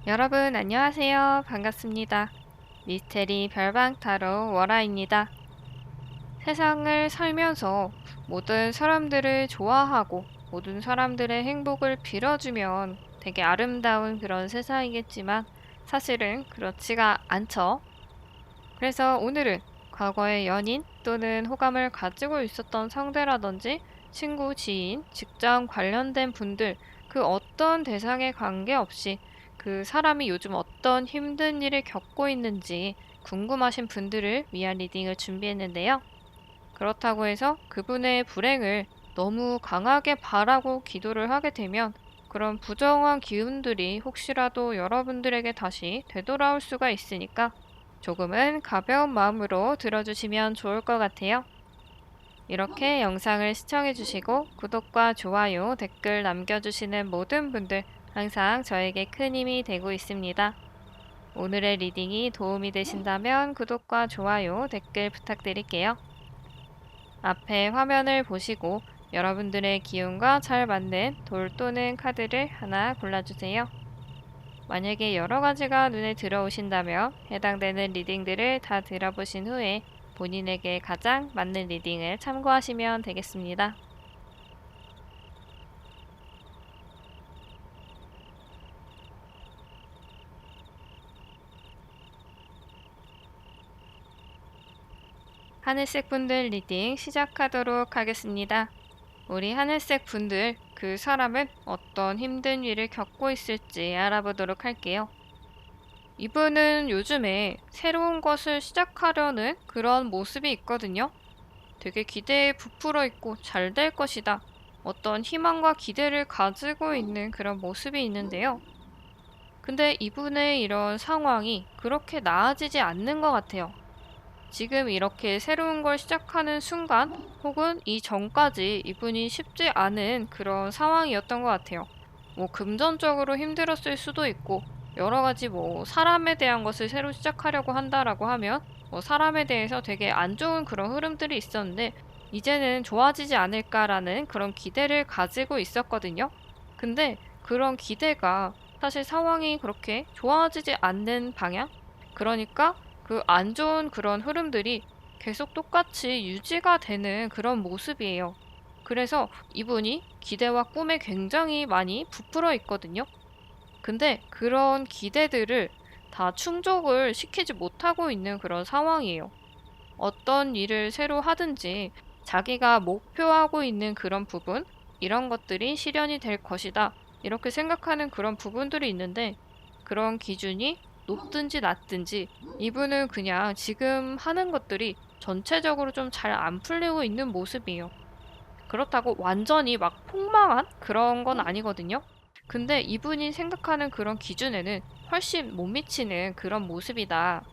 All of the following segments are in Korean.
여러분 안녕하세요. 반갑습니다. 미스테리 별방 타로 월아입니다. 세상을 살면서 모든 사람들을 좋아하고 모든 사람들의 행복을 빌어주면 되게 아름다운 그런 세상이겠지만 사실은 그렇지가 않죠. 그래서 오늘은 과거의 연인 또는 호감을 가지고 있었던 상대라든지 친구, 지인, 직장 관련된 분들 그 어떤 대상에 관계없이 그 사람이 요즘 어떤 힘든 일을 겪고 있는지 궁금하신 분들을 위한 리딩을 준비했는데요. 그렇다고 해서 그분의 불행을 너무 강하게 바라고 기도를 하게 되면 그런 부정한 기운들이 혹시라도 여러분들에게 다시 되돌아올 수가 있으니까 조금은 가벼운 마음으로 들어주시면 좋을 것 같아요. 이렇게 영상을 시청해주시고 구독과 좋아요, 댓글 남겨주시는 모든 분들 항상 저에게 큰 힘이 되고 있습니다. 오늘의 리딩이 도움이 되신다면 구독과 좋아요, 댓글 부탁드릴게요. 앞에 화면을 보시고 여러분들의 기운과 잘 맞는 돌 또는 카드를 하나 골라주세요. 만약에 여러 가지가 눈에 들어오신다면 해당되는 리딩들을 다 들어보신 후에 본인에게 가장 맞는 리딩을 참고하시면 되겠습니다. 하늘색 분들 리딩 시작하도록 하겠습니다. 우리 하늘색 분들, 그 사람은 어떤 힘든 일을 겪고 있을지 알아보도록 할게요. 이분은 요즘에 새로운 것을 시작하려는 그런 모습이 있거든요. 되게 기대에 부풀어 있고 잘 될 것이다. 어떤 희망과 기대를 가지고 있는 그런 모습이 있는데요. 근데 이분의 이런 상황이 그렇게 나아지지 않는 것 같아요. 지금 이렇게 새로운 걸 시작하는 순간 혹은 이전까지 이분이 쉽지 않은 그런 상황이었던 것 같아요. 뭐 금전적으로 힘들었을 수도 있고 여러 가지 뭐 사람에 대한 것을 새로 시작하려고 한다라고 하면 뭐 사람에 대해서 되게 안 좋은 그런 흐름들이 있었는데 이제는 좋아지지 않을까라는 그런 기대를 가지고 있었거든요. 근데 그런 기대가 사실 상황이 그렇게 좋아지지 않는 방향? 그러니까 그 안 좋은 그런 흐름들이 계속 똑같이 유지가 되는 그런 모습이에요. 그래서 이분이 기대와 꿈에 굉장히 많이 부풀어 있거든요. 근데 그런 기대들을 다 충족을 시키지 못하고 있는 그런 상황이에요. 어떤 일을 새로 하든지 자기가 목표하고 있는 그런 부분, 이런 것들이 실현이 될 것이다. 이렇게 생각하는 그런 부분들이 있는데 그런 기준이 높든지 낮든지 이분은 그냥 지금 하는 것들이 전체적으로 좀 잘 안 풀리고 있는 모습이에요. 그렇다고 완전히 막 폭망한 그런 건 아니거든요. 근데 이분이 생각하는 그런 기준에는 훨씬 못 미치는 그런 모습이다.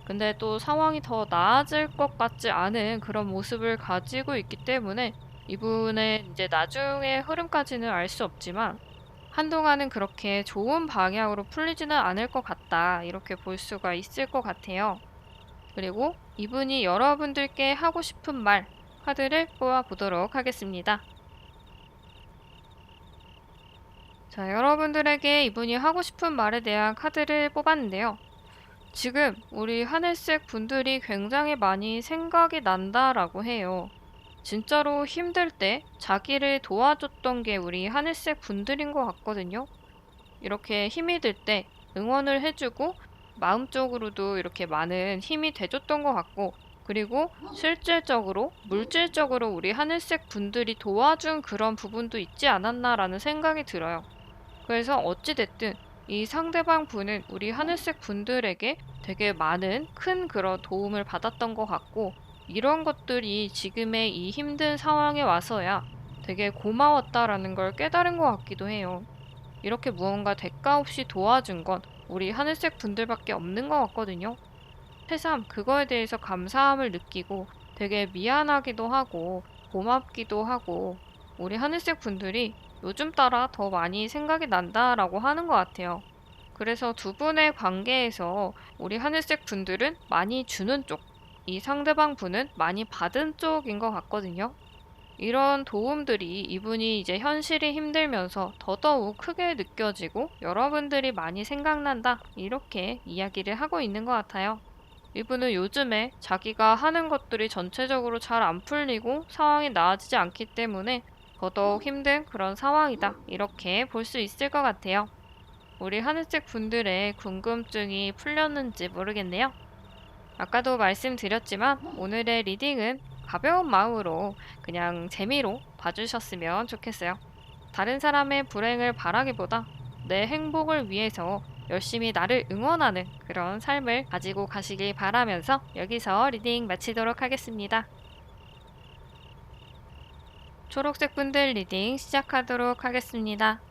근데 또 상황이 더 나아질 것 같지 않은 그런 모습을 가지고 있기 때문에 이분의 이제 나중의 흐름까지는 알 수 없지만 한동안은 그렇게 좋은 방향으로 풀리지는 않을 것 같다. 이렇게 볼 수가 있을 것 같아요. 그리고 이분이 여러분들께 하고 싶은 말, 카드를 뽑아보도록 하겠습니다. 자, 여러분들에게 이분이 하고 싶은 말에 대한 카드를 뽑았는데요. 지금 우리 하늘색 분들이 굉장히 많이 생각이 난다라고 해요. 진짜로 힘들 때 자기를 도와줬던 게 우리 하늘색 분들인 것 같거든요. 이렇게 힘이 들 때 응원을 해주고 마음적으로도 이렇게 많은 힘이 돼줬던 것 같고 그리고 실질적으로 물질적으로 우리 하늘색 분들이 도와준 그런 부분도 있지 않았나라는 생각이 들어요. 그래서 어찌됐든 이 상대방 분은 우리 하늘색 분들에게 되게 많은 큰 그런 도움을 받았던 것 같고 이런 것들이 지금의 이 힘든 상황에 와서야 되게 고마웠다라는 걸 깨달은 것 같기도 해요. 이렇게 무언가 대가 없이 도와준 건 우리 하늘색 분들밖에 없는 것 같거든요. 새삼 그거에 대해서 감사함을 느끼고 되게 미안하기도 하고 고맙기도 하고 우리 하늘색 분들이 요즘 따라 더 많이 생각이 난다라고 하는 것 같아요. 그래서 두 분의 관계에서 우리 하늘색 분들은 많이 주는 쪽, 이 상대방 분은 많이 받은 쪽인 것 같거든요. 이런 도움들이 이분이 이제 현실이 힘들면서 더더욱 크게 느껴지고 여러분들이 많이 생각난다. 이렇게 이야기를 하고 있는 것 같아요. 이분은 요즘에 자기가 하는 것들이 전체적으로 잘 안 풀리고 상황이 나아지지 않기 때문에 더더욱 힘든 그런 상황이다. 이렇게 볼 수 있을 것 같아요. 우리 하늘색 분들의 궁금증이 풀렸는지 모르겠네요. 아까도 말씀드렸지만 오늘의 리딩은 가벼운 마음으로 그냥 재미로 봐주셨으면 좋겠어요. 다른 사람의 불행을 바라기보다 내 행복을 위해서 열심히 나를 응원하는 그런 삶을 가지고 가시길 바라면서 여기서 리딩 마치도록 하겠습니다. 초록색 분들 리딩 시작하도록 하겠습니다.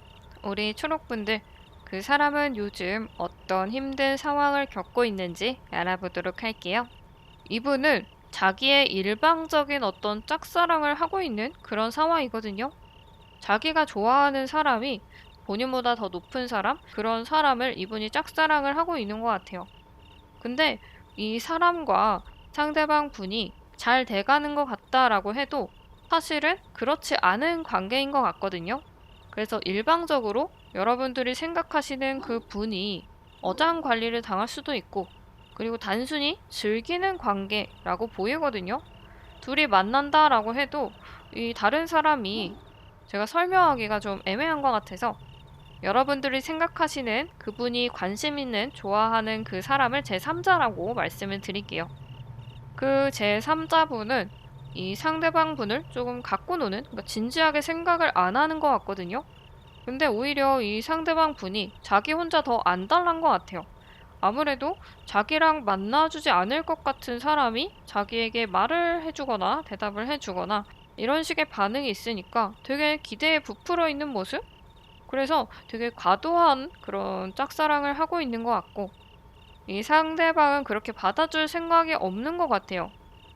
우리 초록분들, 그 사람은 요즘 어떤 힘든 상황을 겪고 있는지 알아보도록 할게요. 이분은 자기의 일방적인 어떤 짝사랑을 하고 있는 그런 상황이거든요. 자기가 좋아하는 사람이 본인보다 더 높은 사람? 그런 사람을 이분이 짝사랑을 하고 있는 것 같아요. 근데 이 사람과 상대방 분이 잘 돼가는 것 같다라고 해도 사실은 그렇지 않은 관계인 것 같거든요. 그래서 일방적으로 여러분들이 생각하시는 그 분이 어장 관리를 당할 수도 있고, 그리고 단순히 즐기는 관계라고 보이거든요. 둘이 만난다라고 해도 이 다른 사람이, 제가 설명하기가 좀 애매한 것 같아서 여러분들이 생각하시는 그분이 관심 있는 좋아하는 그 사람을 제3자라고 말씀을 드릴게요. 그 제3자분은 이 상대방 분을 조금 갖고 노는, 그러니까 진지하게 생각을 안 하는 것 같거든요. 근데 오히려 이 상대방 분이 자기 혼자 더 안달난 것 같아요. 아무래도 자기랑 만나주지 않을 것 같은 사람이 자기에게 말을 해주거나 대답을 해주거나 이런 식의 반응이 있으니까 되게 기대에 부풀어 있는 모습? 그래서 되게 과도한 그런 짝사랑을 하고 있는 것 같고, 이 상대방은 그렇게 받아줄 생각이 없는 것 같아요.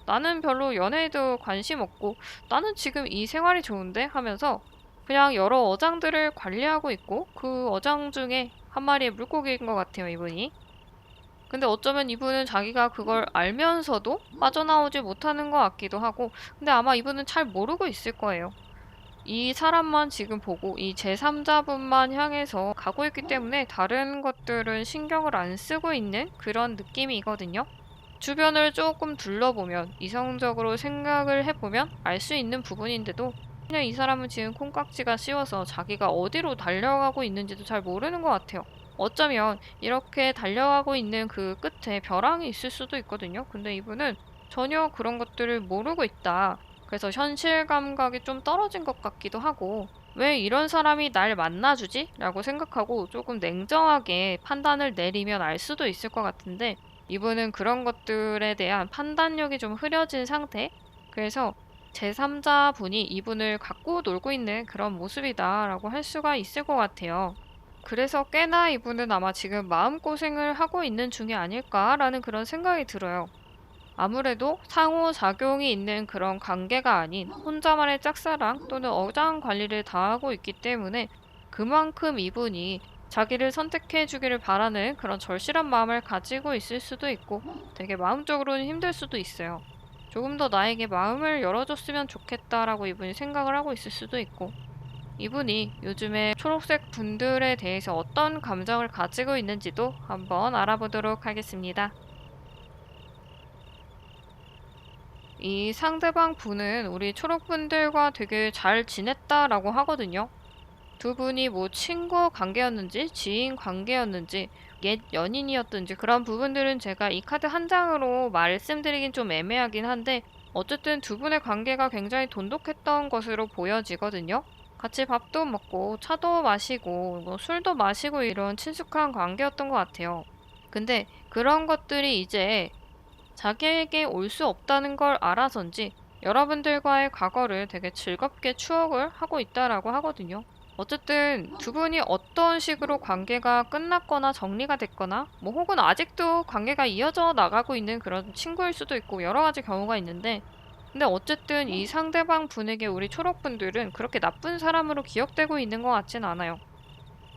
나는 별로 연애에도 관심 없고 나는 지금 이 생활이 좋은데 하면서 그냥 여러 어장들을 관리하고 있고, 그 어장 중에 한 마리의 물고기인 것 같아요, 이분이. 근데 어쩌면 이분은 자기가 그걸 알면서도 빠져나오지 못하는 것 같기도 하고, 근데 아마 이분은 잘 모르고 있을 거예요. 이 사람만 지금 보고 이 제3자분만 향해서 가고 있기 때문에 다른 것들은 신경을 안 쓰고 있는 그런 느낌이거든요. 주변을 조금 둘러보면, 이성적으로 생각을 해보면 알 수 있는 부분인데도 그냥 이 사람은 지금 콩깍지가 씌워서 자기가 어디로 달려가고 있는지도 잘 모르는 것 같아요. 어쩌면 이렇게 달려가고 있는 그 끝에 벼랑이 있을 수도 있거든요. 근데 이분은 전혀 그런 것들을 모르고 있다. 그래서 현실 감각이 좀 떨어진 것 같기도 하고, 왜 이런 사람이 날 만나주지? 라고 생각하고 조금 냉정하게 판단을 내리면 알 수도 있을 것 같은데, 이분은 그런 것들에 대한 판단력이 좀 흐려진 상태? 그래서 제3자 분이 이분을 갖고 놀고 있는 그런 모습이다라고 할 수가 있을 것 같아요. 그래서 꽤나 이분은 아마 지금 마음고생을 하고 있는 중이 아닐까라는 그런 생각이 들어요. 아무래도 상호작용이 있는 그런 관계가 아닌 혼자만의 짝사랑 또는 어장 관리를 당하고 있기 때문에 그만큼 이분이 자기를 선택해 주기를 바라는 그런 절실한 마음을 가지고 있을 수도 있고, 되게 마음적으로는 힘들 수도 있어요. 조금 더 나에게 마음을 열어줬으면 좋겠다라고 이분이 생각을 하고 있을 수도 있고, 이분이 요즘에 초록색 분들에 대해서 어떤 감정을 가지고 있는지도 한번 알아보도록 하겠습니다. 이 상대방 분은 우리 초록분들과 되게 잘 지냈다라고 하거든요. 두 분이 뭐 친구 관계였는지 지인 관계였는지 옛 연인이었든지 그런 부분들은 제가 이 카드 한 장으로 말씀드리긴 좀 애매하긴 한데, 어쨌든 두 분의 관계가 굉장히 돈독했던 것으로 보여지거든요. 같이 밥도 먹고 차도 마시고 뭐 술도 마시고 이런 친숙한 관계였던 것 같아요. 근데 그런 것들이 이제 자기에게 올 수 없다는 걸 알아서인지 여러분들과의 과거를 되게 즐겁게 추억을 하고 있다라고 하거든요. 어쨌든 두 분이 어떤 식으로 관계가 끝났거나 정리가 됐거나 뭐 혹은 아직도 관계가 이어져 나가고 있는 그런 친구일 수도 있고 여러 가지 경우가 있는데, 근데 어쨌든 이 상대방 분에게 우리 초록분들은 그렇게 나쁜 사람으로 기억되고 있는 것 같진 않아요.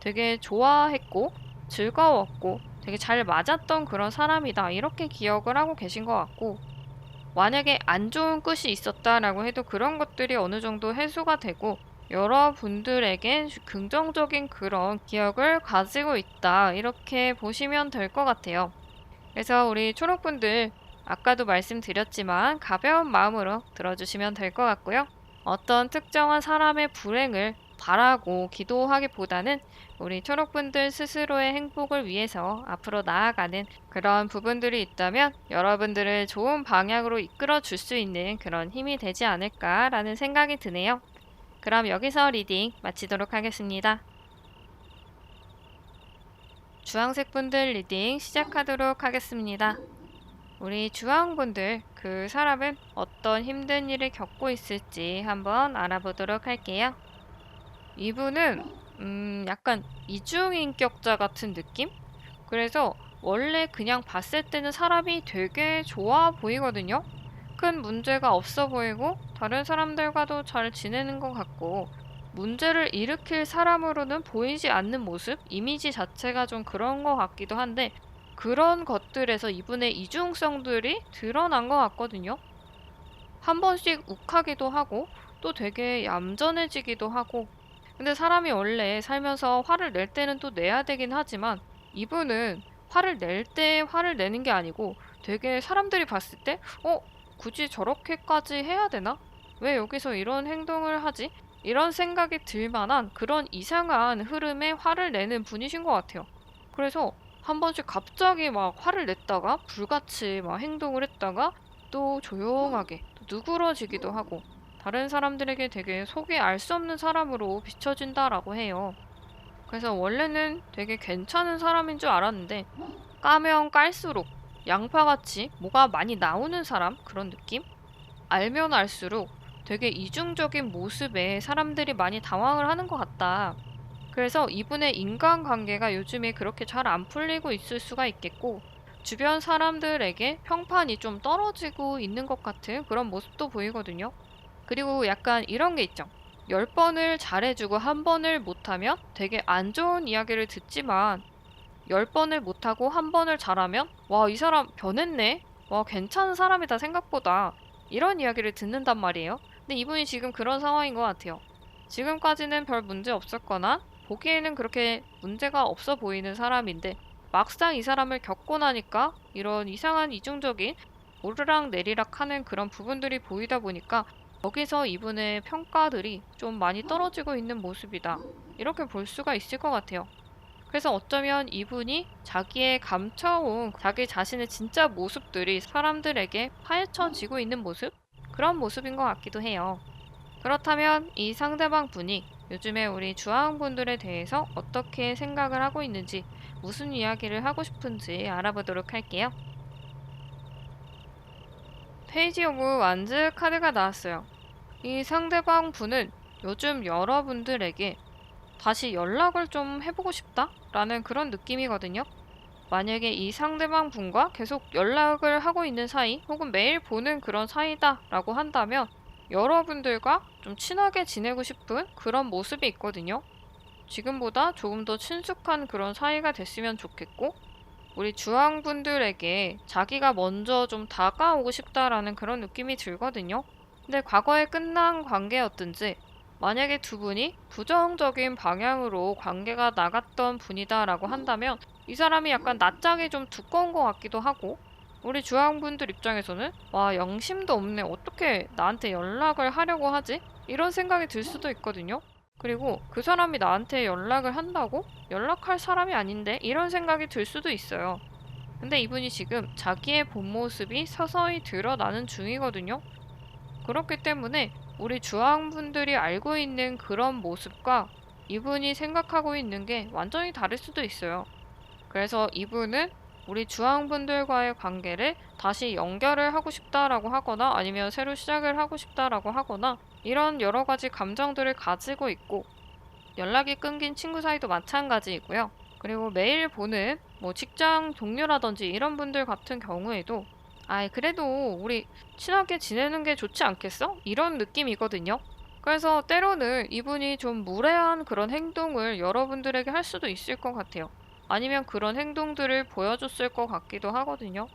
되게 좋아했고 즐거웠고 되게 잘 맞았던 그런 사람이다, 이렇게 기억을 하고 계신 것 같고, 만약에 안 좋은 끝이 있었다라고 해도 그런 것들이 어느 정도 해소가 되고 여러분들에게 긍정적인 그런 기억을 가지고 있다. 이렇게 보시면 될 것 같아요. 그래서 우리 초록분들 아까도 말씀드렸지만 가벼운 마음으로 들어주시면 될 것 같고요. 어떤 특정한 사람의 불행을 바라고 기도하기보다는 우리 초록분들 스스로의 행복을 위해서 앞으로 나아가는 그런 부분들이 있다면 여러분들을 좋은 방향으로 이끌어 줄 수 있는 그런 힘이 되지 않을까라는 생각이 드네요. 그럼 여기서 리딩 마치도록 하겠습니다. 주황색 분들 리딩 시작하도록 하겠습니다. 우리 주황분들, 그 사람은 어떤 힘든 일을 겪고 있을지 한번 알아보도록 할게요. 이분은 약간 이중인격자 같은 느낌? 그래서 원래 그냥 봤을 때는 사람이 되게 좋아 보이거든요. 큰 문제가 없어 보이고 다른 사람들과도 잘 지내는 것 같고 문제를 일으킬 사람으로는 보이지 않는 모습, 이미지 자체가 좀 그런 것 같기도 한데 그런 것들에서 이분의 이중성들이 드러난 것 같거든요. 한 번씩 욱하기도 하고 또 되게 얌전해지기도 하고 근데 사람이 원래 살면서 화를 낼 때는 또 내야 되긴 하지만 이분은 화를 낼 때 화를 내는 게 아니고 되게 사람들이 봤을 때 굳이 저렇게까지 해야 되나? 왜 여기서 이런 행동을 하지? 이런 생각이 들 만한 그런 이상한 흐름에 화를 내는 분이신 것 같아요. 그래서 한 번씩 갑자기 막 화를 냈다가 불같이 막 행동을 했다가 또 조용하게 또 누그러지기도 하고 다른 사람들에게 되게 속이 알 수 없는 사람으로 비춰진다라고 해요. 그래서 원래는 되게 괜찮은 사람인 줄 알았는데 까면 깔수록 양파같이 뭐가 많이 나오는 사람 그런 느낌? 알면 알수록 되게 이중적인 모습에 사람들이 많이 당황을 하는 것 같다. 그래서 이분의 인간관계가 요즘에 그렇게 잘 안 풀리고 있을 수가 있겠고 주변 사람들에게 평판이 좀 떨어지고 있는 것 같은 그런 모습도 보이거든요. 그리고 약간 이런 게 있죠. 10번을 잘해주고 한 번을 못하면 되게 안 좋은 이야기를 듣지만 10번을 못하고 한 번을 잘하면 와, 이 사람 변했네? 와, 괜찮은 사람이다 생각보다 이런 이야기를 듣는단 말이에요. 근데 이분이 지금 그런 상황인 것 같아요. 지금까지는 별 문제 없었거나 보기에는 그렇게 문제가 없어 보이는 사람인데 막상 이 사람을 겪고 나니까 이런 이상한 이중적인 오르락 내리락 하는 그런 부분들이 보이다 보니까 거기서 이분의 평가들이 좀 많이 떨어지고 있는 모습이다. 이렇게 볼 수가 있을 것 같아요. 그래서 어쩌면 이분이 자기의 감춰온 자기 자신의 진짜 모습들이 사람들에게 파헤쳐지고 있는 모습? 그런 모습인 것 같기도 해요. 그렇다면 이 상대방 분이 요즘에 우리 주황분들에 대해서 어떻게 생각을 하고 있는지, 무슨 이야기를 하고 싶은지 알아보도록 할게요. 페이지 오브 완즈 카드가 나왔어요. 이 상대방 분은 요즘 여러분들에게 다시 연락을 좀 해보고 싶다? 라는 그런 느낌이거든요. 만약에 이 상대방 분과 계속 연락을 하고 있는 사이 혹은 매일 보는 그런 사이다 라고 한다면 여러분들과 좀 친하게 지내고 싶은 그런 모습이 있거든요. 지금보다 조금 더 친숙한 그런 사이가 됐으면 좋겠고 우리 주황분들에게 자기가 먼저 좀 다가오고 싶다라는 그런 느낌이 들거든요. 근데 과거에 끝난 관계였든지 만약에 두 분이 부정적인 방향으로 관계가 나갔던 분이다라고 한다면 이 사람이 약간 낯짝이 좀 두꺼운 것 같기도 하고 우리 주황분들 입장에서는 와, 영심도 없네. 어떻게 나한테 연락을 하려고 하지? 이런 생각이 들 수도 있거든요. 그리고 그 사람이 나한테 연락을 한다고? 연락할 사람이 아닌데? 이런 생각이 들 수도 있어요. 근데 이분이 지금 자기의 본 모습이 서서히 드러나는 중이거든요. 그렇기 때문에 우리 주황분들이 알고 있는 그런 모습과 이분이 생각하고 있는 게 완전히 다를 수도 있어요. 그래서 이분은 우리 주황분들과의 관계를 다시 연결을 하고 싶다라고 하거나 아니면 새로 시작을 하고 싶다라고 하거나 이런 여러 가지 감정들을 가지고 있고 연락이 끊긴 친구 사이도 마찬가지이고요. 그리고 매일 보는 뭐 직장 동료라든지 이런 분들 같은 경우에도 그래도 우리 친하게 지내는 게 좋지 않겠어? 이런 느낌이거든요. 그래서 때로는 이분이 좀 무례한 그런 행동을 여러분들에게 할 수도 있을 것 같아요. 아니면 그런 행동들을 보여줬을 것 같기도 하거든요.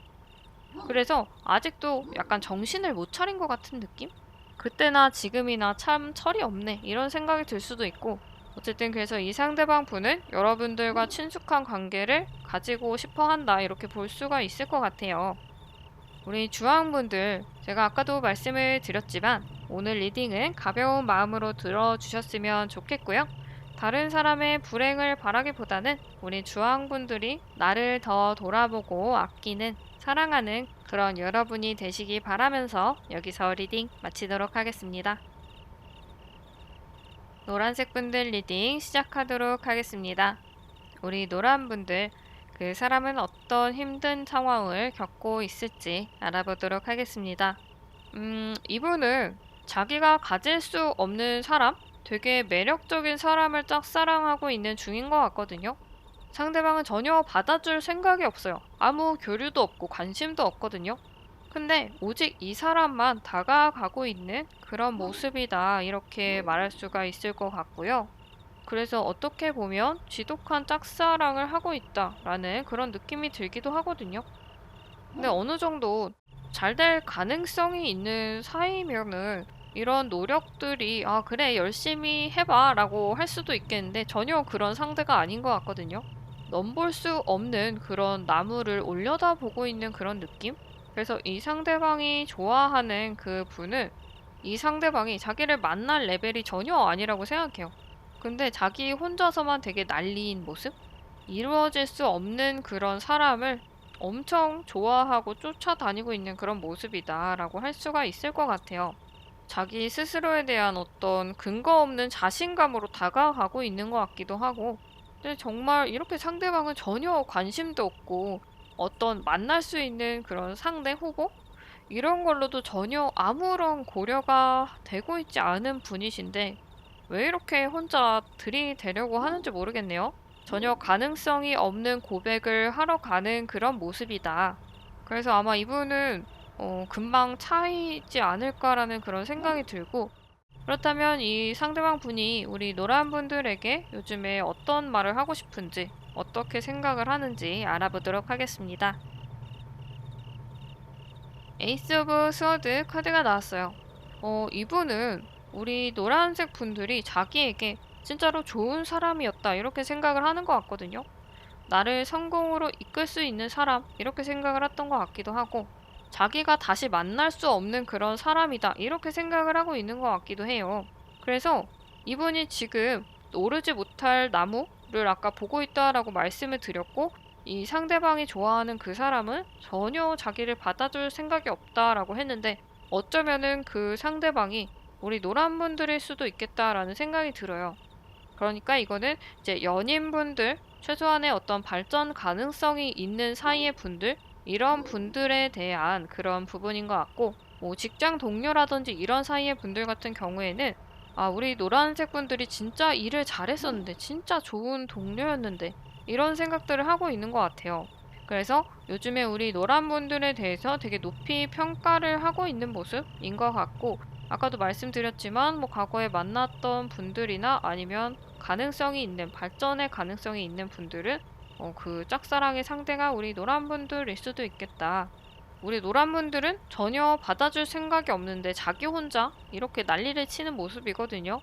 그래서 아직도 약간 정신을 못 차린 것 같은 느낌? 그때나 지금이나 참 철이 없네 이런 생각이 들 수도 있고 어쨌든 그래서 이 상대방 분은 여러분들과 친숙한 관계를 가지고 싶어 한다 이렇게 볼 수가 있을 것 같아요. 우리 주황분들 제가 아까도 말씀을 드렸지만 오늘 리딩은 가벼운 마음으로 들어주셨으면 좋겠고요. 다른 사람의 불행을 바라기보다는 우리 주황분들이 나를 더 돌아보고 아끼는 사랑하는 그런 여러분이 되시기 바라면서 여기서 리딩 마치도록 하겠습니다. 노란색 분들 리딩 시작하도록 하겠습니다. 우리 노란 분들 그 사람은 어떤 힘든 상황을 겪고 있을지 알아보도록 하겠습니다. 이분은 자기가 가질 수 없는 사람? 되게 매력적인 사람을 짝사랑하고 있는 중인 것 같거든요. 상대방은 전혀 받아줄 생각이 없어요. 아무 교류도 없고 관심도 없거든요. 근데 오직 이 사람만 다가가고 있는 그런 모습이다. 이렇게 말할 수가 있을 것 같고요. 그래서 어떻게 보면 지독한 짝사랑을 하고 있다라는 그런 느낌이 들기도 하거든요. 근데 어느 정도 잘 될 가능성이 있는 사이면은 이런 노력들이 아, 그래, 열심히 해봐 라고 할 수도 있겠는데 전혀 그런 상대가 아닌 것 같거든요. 넘볼 수 없는 그런 나무를 올려다 보고 있는 그런 느낌? 그래서 이 상대방이 좋아하는 그 분은 이 상대방이 자기를 만날 레벨이 전혀 아니라고 생각해요. 근데 자기 혼자서만 되게 난리인 모습? 이루어질 수 없는 그런 사람을 엄청 좋아하고 쫓아다니고 있는 그런 모습이다라고 할 수가 있을 것 같아요. 자기 스스로에 대한 어떤 근거 없는 자신감으로 다가가고 있는 것 같기도 하고, 근데 정말 이렇게 상대방은 전혀 관심도 없고, 어떤 만날 수 있는 그런 상대 후보? 이런 걸로도 전혀 아무런 고려가 되고 있지 않은 분이신데, 왜 이렇게 혼자 들이대려고 하는지 모르겠네요. 전혀 가능성이 없는 고백을 하러 가는 그런 모습이다. 그래서 아마 이분은 금방 차이지 않을까라는 그런 생각이 들고, 그렇다면 이 상대방 분이 우리 노란 분들에게 요즘에 어떤 말을 하고 싶은지, 어떻게 생각을 하는지 알아보도록 하겠습니다. 에이스 오브 스워드 카드가 나왔어요. 이분은 우리 노란색 분들이 자기에게 진짜로 좋은 사람이었다 이렇게 생각을 하는 것 같거든요. 나를 성공으로 이끌 수 있는 사람 이렇게 생각을 했던 것 같기도 하고 자기가 다시 만날 수 없는 그런 사람이다 이렇게 생각을 하고 있는 것 같기도 해요. 그래서 이분이 지금 오르지 못할 나무를 아까 보고 있다라고 말씀을 드렸고 이 상대방이 좋아하는 그 사람은 전혀 자기를 받아줄 생각이 없다라고 했는데 어쩌면은 그 상대방이 우리 노란분들일 수도 있겠다라는 생각이 들어요. 그러니까 이거는 이제 연인분들, 최소한의 어떤 발전 가능성이 있는 사이의 분들, 이런 분들에 대한 그런 부분인 것 같고, 뭐 직장 동료라든지 이런 사이의 분들 같은 경우에는 아, 우리 노란색 분들이 진짜 일을 잘했었는데, 진짜 좋은 동료였는데, 이런 생각들을 하고 있는 것 같아요. 그래서 요즘에 우리 노란 분들에 대해서 되게 높이 평가를 하고 있는 모습인 것 같고, 아까도 말씀드렸지만 뭐 과거에 만났던 분들이나 아니면 가능성이 있는 발전의 가능성이 있는 분들은 그 짝사랑의 상대가 우리 노란 분들일 수도 있겠다. 우리 노란 분들은 전혀 받아줄 생각이 없는데 자기 혼자 이렇게 난리를 치는 모습이거든요.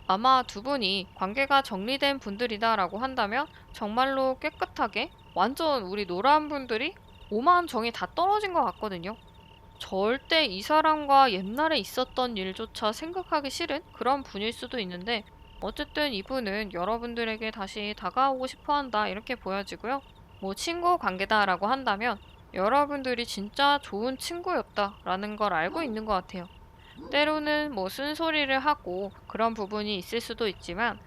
아마 두 분이 관계가 정리된 분들이다라고 한다면 정말로 깨끗하게 완전 우리 노란 분들이 오만 정이 다 떨어진 것 같거든요. 절대 이 사람과 옛날에 있었던 일조차 생각하기 싫은 그런 분일 수도 있는데 어쨌든 이분은 여러분들에게 다시 다가오고 싶어 한다 이렇게 보여지고요. 뭐 친구 관계다라고 한다면 여러분들이 진짜 좋은 친구였다라는 걸 알고 있는 것 같아요. 때로는 뭐 쓴소리를 하고 그런 부분이 있을 수도 있지만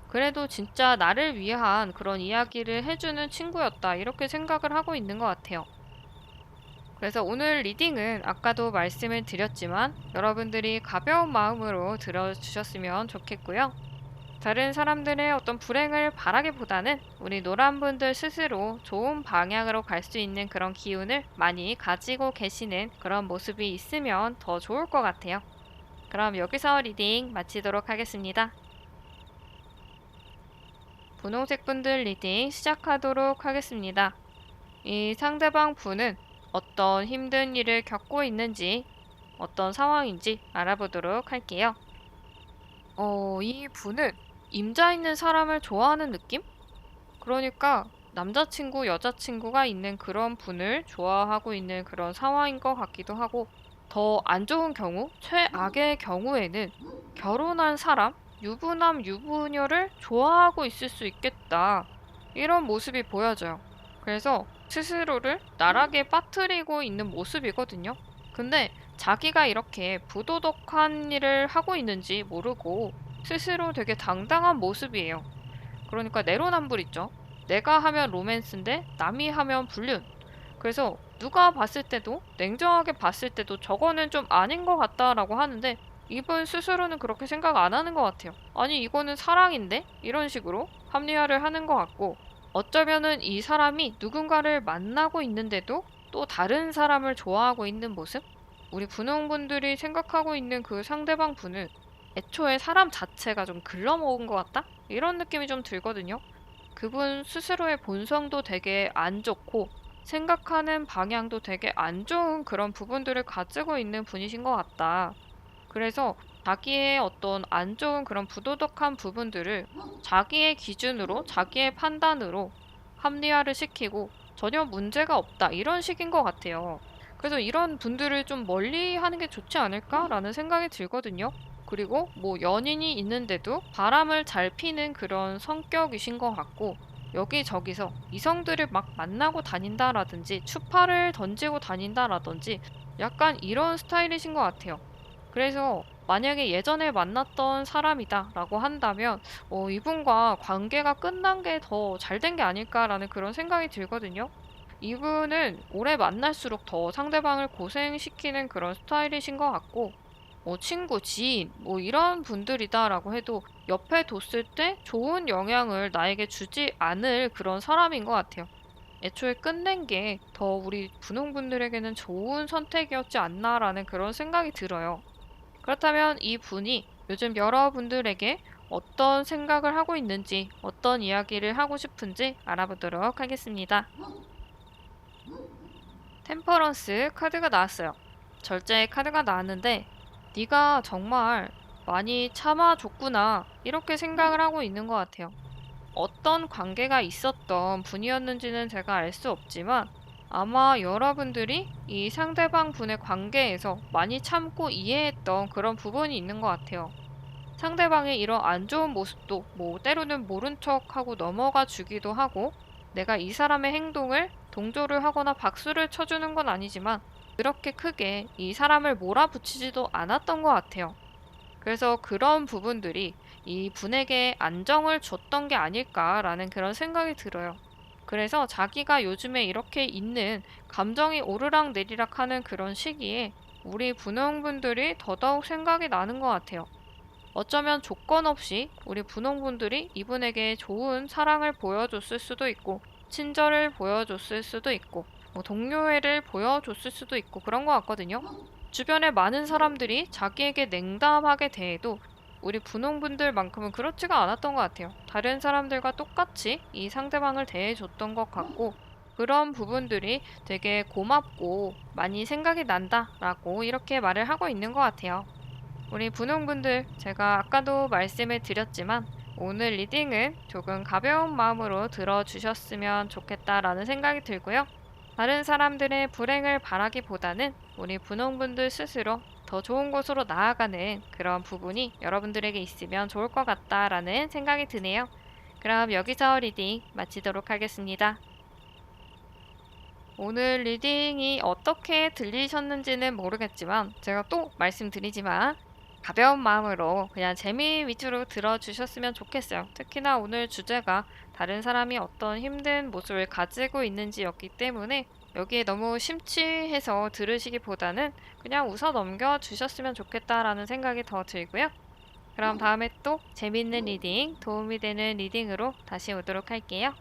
그래도 진짜 나를 위한 그런 이야기를 해주는 친구였다 이렇게 생각을 하고 있는 것 같아요. 그래서 오늘 리딩은 아까도 말씀을 드렸지만 여러분들이 가벼운 마음으로 들어주셨으면 좋겠고요. 다른 사람들의 어떤 불행을 바라기보다는 우리 노란분들 스스로 좋은 방향으로 갈 수 있는 그런 기운을 많이 가지고 계시는 그런 모습이 있으면 더 좋을 것 같아요. 그럼 여기서 리딩 마치도록 하겠습니다. 분홍색 분들 리딩 시작하도록 하겠습니다. 이 상대방 분은 어떤 힘든 일을 겪고 있는지, 어떤 상황인지 알아보도록 할게요. 이 분은 임자 있는 사람을 좋아하는 느낌? 그러니까 남자친구, 여자친구가 있는 그런 분을 좋아하고 있는 그런 상황인 것 같기도 하고, 더 안 좋은 경우, 최악의 경우에는 결혼한 사람, 유부남, 유부녀를 좋아하고 있을 수 있겠다. 이런 모습이 보여져요. 그래서 스스로를 나락에 빠뜨리고 있는 모습이거든요. 근데 자기가 이렇게 부도덕한 일을 하고 있는지 모르고 스스로 되게 당당한 모습이에요. 그러니까 내로남불 있죠. 내가 하면 로맨스인데 남이 하면 불륜. 그래서 누가 봤을 때도 냉정하게 봤을 때도 저거는 좀 아닌 것 같다라고 하는데 이분 스스로는 그렇게 생각 안 하는 것 같아요. 아니 이거는 사랑인데? 이런 식으로 합리화를 하는 것 같고 어쩌면은 이 사람이 누군가를 만나고 있는데도 또 다른 사람을 좋아하고 있는 모습? 우리 분홍분들이 생각하고 있는 그 상대방 분은 애초에 사람 자체가 좀 글러먹은 것 같다? 이런 느낌이 좀 들거든요. 그분 스스로의 본성도 되게 안 좋고 생각하는 방향도 되게 안 좋은 그런 부분들을 가지고 있는 분이신 것 같다. 그래서 자기의 어떤 안 좋은 그런 부도덕한 부분들을 자기의 기준으로, 자기의 판단으로 합리화를 시키고 전혀 문제가 없다. 이런 식인 것 같아요. 그래서 이런 분들을 좀 멀리 하는 게 좋지 않을까라는 생각이 들거든요. 그리고 뭐 연인이 있는데도 바람을 잘 피는 그런 성격이신 것 같고 여기저기서 이성들을 막 만나고 다닌다라든지 추파를 던지고 다닌다라든지 약간 이런 스타일이신 것 같아요. 그래서 만약에 예전에 만났던 사람이다라고 한다면 이분과 관계가 끝난 게 더 잘 된 게 아닐까라는 그런 생각이 들거든요. 이분은 오래 만날수록 더 상대방을 고생시키는 그런 스타일이신 것 같고 친구, 지인 뭐 이런 분들이다라고 해도 옆에 뒀을 때 좋은 영향을 나에게 주지 않을 그런 사람인 것 같아요. 애초에 끝낸 게 더 우리 분홍분들에게는 좋은 선택이었지 않나라는 그런 생각이 들어요. 그렇다면 이 분이 요즘 여러분들에게 어떤 생각을 하고 있는지, 어떤 이야기를 하고 싶은지 알아보도록 하겠습니다. 템퍼런스 카드가 나왔어요. 절제의 카드가 나왔는데 네가 정말 많이 참아줬구나 이렇게 생각을 하고 있는 것 같아요. 어떤 관계가 있었던 분이었는지는 제가 알 수 없지만 아마 여러분들이 이 상대방 분의 관계에서 많이 참고 이해했던 그런 부분이 있는 것 같아요. 상대방의 이런 안 좋은 모습도 뭐 때로는 모른 척하고 넘어가 주기도 하고 내가 이 사람의 행동을 동조를 하거나 박수를 쳐주는 건 아니지만 그렇게 크게 이 사람을 몰아붙이지도 않았던 것 같아요. 그래서 그런 부분들이 이 분에게 안정을 줬던 게 아닐까라는 그런 생각이 들어요. 그래서 자기가 요즘에 이렇게 있는 감정이 오르락 내리락 하는 그런 시기에 우리 분홍분들이 더더욱 생각이 나는 것 같아요. 어쩌면 조건 없이 우리 분홍분들이 이분에게 좋은 사랑을 보여줬을 수도 있고, 친절을 보여줬을 수도 있고, 뭐 동료애를 보여줬을 수도 있고 그런 것 같거든요. 주변에 많은 사람들이 자기에게 냉담하게 대해도 우리 분홍분들만큼은 그렇지가 않았던 것 같아요. 다른 사람들과 똑같이 이 상대방을 대해줬던 것 같고, 그런 부분들이 되게 고맙고 많이 생각이 난다라고 이렇게 말을 하고 있는 것 같아요. 우리 분홍분들, 제가 아까도 말씀을 드렸지만 오늘 리딩은 조금 가벼운 마음으로 들어주셨으면 좋겠다라는 생각이 들고요. 다른 사람들의 불행을 바라기보다는 우리 분홍분들 스스로 더 좋은 곳으로 나아가는 그런 부분이 여러분들에게 있으면 좋을 것 같다라는 생각이 드네요. 그럼 여기서 리딩 마치도록 하겠습니다. 오늘 리딩이 어떻게 들리셨는지는 모르겠지만 제가 또 말씀드리지만 가벼운 마음으로 그냥 재미 위주로 들어주셨으면 좋겠어요. 특히나 오늘 주제가 다른 사람이 어떤 힘든 모습을 가지고 있는지였기 때문에 여기에 너무 심취해서 들으시기보다는 그냥 웃어 넘겨주셨으면 좋겠다라는 생각이 더 들고요. 그럼 다음에 또 재밌는 리딩, 도움이 되는 리딩으로 다시 오도록 할게요.